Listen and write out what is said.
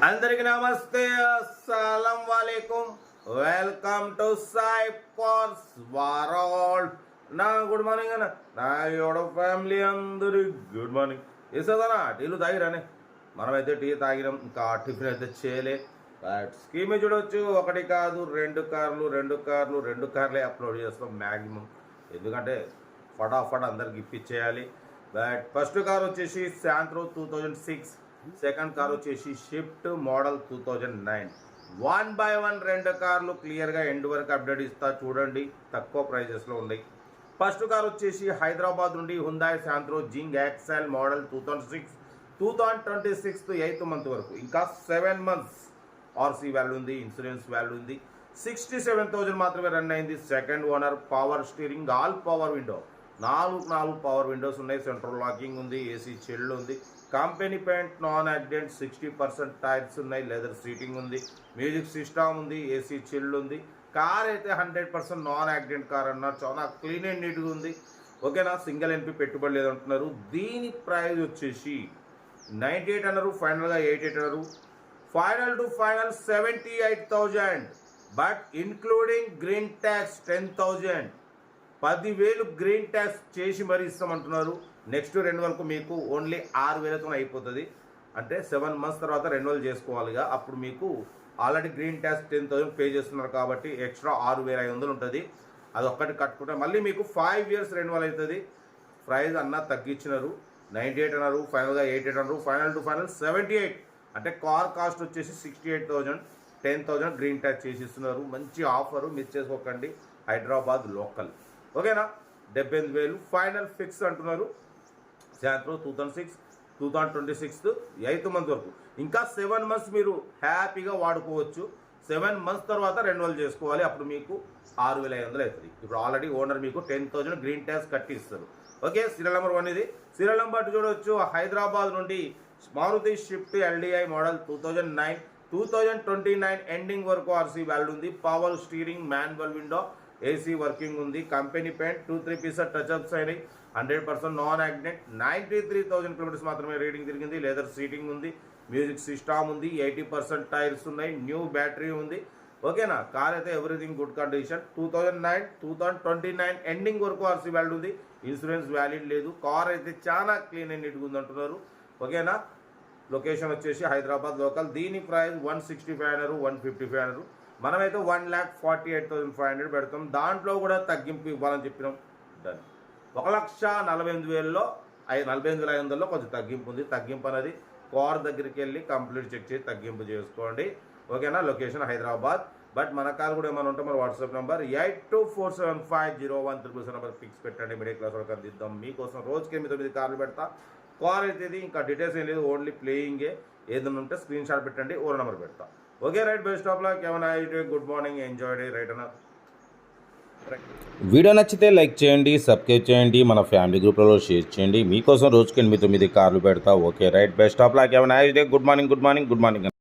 అందరికి నమస్తే, అస్సలం వాలేకుం. Welcome to Sai farms world. నా గుడ్ మార్నింగ్ అన్న, నా యోడ ఫ్యామిలీ అందరి గుడ్ మార్నింగ్. వేసేదన్నా టీలు తాగిరానే? మనమైతే టీ తాగినాం, ఇంకా టిఫిన్ అయితే చేయలే. బట్ స్కీమ్ చూడవచ్చు, ఒకటి కాదు రెండు కార్లే అప్లోడ్ చేస్తాం మ్యాక్సిమం, ఎందుకంటే ఫటాఫట్ అందరికి ఇప్పించేయాలి. బట్ ఫస్ట్ కార్ వచ్చేసి శాంత్రో 2006, సెకండ్ కార్ వచ్చేసి షిఫ్ట్ మోడల్ 2009. 1/1 రెండు కార్లు క్లియర్గా ఎండ్ వరకు అప్డేట్ ఇస్తా చూడండి, తక్కువ ప్రైజెస్లో ఉన్నాయి. ఫస్ట్ కార్ వచ్చేసి హైదరాబాద్ నుండి హుందాయ్ శాంత్రో జింగ్ ఎక్సెల్ మోడల్ 2026 8th మంత్ వరకు, ఇంకా 7 months ఆర్సీ వాల్యూ ఉంది, ఇన్సూరెన్స్ వాల్యూ ఉంది. 67,000 మాత్రమే రన్ అయింది. Second owner, power steering, all power window, నాలుగు పవర్ విండోస్ ఉన్నాయి, సెంట్రల్ లాకింగ్ ఉంది, ఏసీ చిల్డ్ ఉంది, company paint, non accident, 60% tyres ఉన్నాయి, లెదర్ సీటింగ్ ఉంది, మ్యూజిక్ సిస్టమ్ ఉంది, ఏసీ చిల్డ్ ఉంది. కార్ అయితే 100% నాన్ యాక్సిడెంట్ కార్ అన్నారు, చాలా క్లీన్ అండ్ నీట్గా ఉంది. ఓకేనా, సింగిల్ ఎన్పి పెట్టుబడి లేదంటున్నారు. దీని ప్రైస్ వచ్చేసి 98 అన్నారు, ఫైనల్గా 88 అన్నారు. Final to final 78,000, but including green tax 10,000. 10,000 green tax చేసి మరీ ఇస్తామంటున్నారు. నెక్స్ట్ రెన్యువల్కు మీకు ఓన్లీ 6,000తో అయిపోతుంది. అంటే 7 months తర్వాత రెన్యువల్ చేసుకోవాలిగా, అప్పుడు మీకు ఆల్రెడీ గ్రీన్ ట్యాక్స్ 10,000 పే చేస్తున్నారు కాబట్టి ఎక్స్ట్రా 6,500 ఉంటుంది. అది ఒక్కటి కట్టుకుంటే మళ్ళీ మీకు 5 years రెన్యువల్ అవుతుంది. ప్రైస్ అన్న తగ్గించినారు, 98 అన్నారు, ఫైనల్గా 88 అన్నారు. Final to final 78. అంటే కార్ కాస్ట్ వచ్చేసి 68,000, 10,000 గ్రీన్ ట్యాక్స్ చేసి ఇస్తున్నారు. మంచి ఆఫరు, మిస్ చేసుకోకండి. హైదరాబాద్ లోకల్. ఓకేనా, 78,000 ఫైనల్ ఫిక్స్ అంటున్నారు. శాంత్రో 2026 8th మంత్ వరకు, ఇంకా 7 months మీరు హ్యాపీగా వాడుకోవచ్చు. 7 months తర్వాత రెన్యువల్ చేసుకోవాలి, అప్పుడు మీకు 6,500 అవుతుంది. ఇప్పుడు ఆల్రెడీ ఓనర్ మీకు 10,000 గ్రీన్ ట్యాక్స్ కట్టి ఇస్తారు. ఓకే, సీరియల్ నెంబర్ 1 ఇది. సీరియల్ నెంబర్ 2 చూడవచ్చు. హైదరాబాద్ నుండి Maruti Swift LDI model 2009, 2029 ending వరకు ఆర్సీ వాల్యూ ఉంది. Power steering, manual window, AC working ఉంది, కంపెనీ పెయింట్, 2-3 pieces టచ్అప్స్ అయినాయి, 100% నాన్ యాక్సిడెంట్, 93,000 kilometers మాత్రమే రీడింగ్ తిరిగింది, లెదర్ సీటింగ్ ఉంది, మ్యూజిక్ సిస్టమ్ ఉంది, 80% టైర్స్ ఉన్నాయి, న్యూ బ్యాటరీ ఉంది. ఓకేనా, కార్ అయితే ఎవ్రీథింగ్ గుడ్ కండిషన్. 2009, 2029 ఎండింగ్ వరకు ఆర్సీ వాల్యూ ఉంది, ఇన్సూరెన్స్ వ్యాలిడ్ లేదు. కార్ అయితే చాలా క్లీన్ అండ్ నీట్గా ఉంది అంటున్నారు. ఓకేనా, లొకేషన్ వచ్చేసి హైదరాబాద్ లోకల్. దీని ప్రైస్ 165 అన్నారు, 155 అన్నారు. మనమైతే 1,48,500 పెడతాం. దాంట్లో కూడా తగ్గింపు ఇవ్వాలని చెప్పినాం. డన్. 1,48,000లో 48,500లో కొంచెం తగ్గింపు ఉంది. తగ్గింపు అనేది కార్ దగ్గరికి వెళ్ళి కంప్లీట్ చెక్ చేసి తగ్గింపు చేసుకోండి. ఓకేనా, లొకేషన్ హైదరాబాద్. బట్ మన కార్ కూడా ఏమైనా ఉంటే మన వాట్సాప్ నెంబర్ 82475013 నెంబర్ ఫిక్స్ పెట్టండి. మిడిల్ క్లాస్ వాళ్ళకి అందిద్దాం మీకోసం. రోజుకి 8-9 కార్లు పెడతా. కార్ అయితే ఇది ఇంకా డీటెయిల్స్ ఏం లేదు, ఓన్లీ ప్లేయింగే. ఏదైనా ఉంటే స్క్రీన్ షాట్ పెట్టండి, ఓవర్ నెంబర్ పెడతా. Okay right, best of luck. ఏమైనా good morning, enjoy day. Right అన్న. వీడియో నచ్చితే లైక్ చేయండి, సబ్స్క్రైబ్ చేయండి, మన ఫ్యామిలీ గ్రూప్లలో షేర్ చేయండి. మీకోసం రోజుకి 8-9 కార్లు పెడతా. Okay right, best of luck. ఏమైనా గుడ్ మార్నింగ్.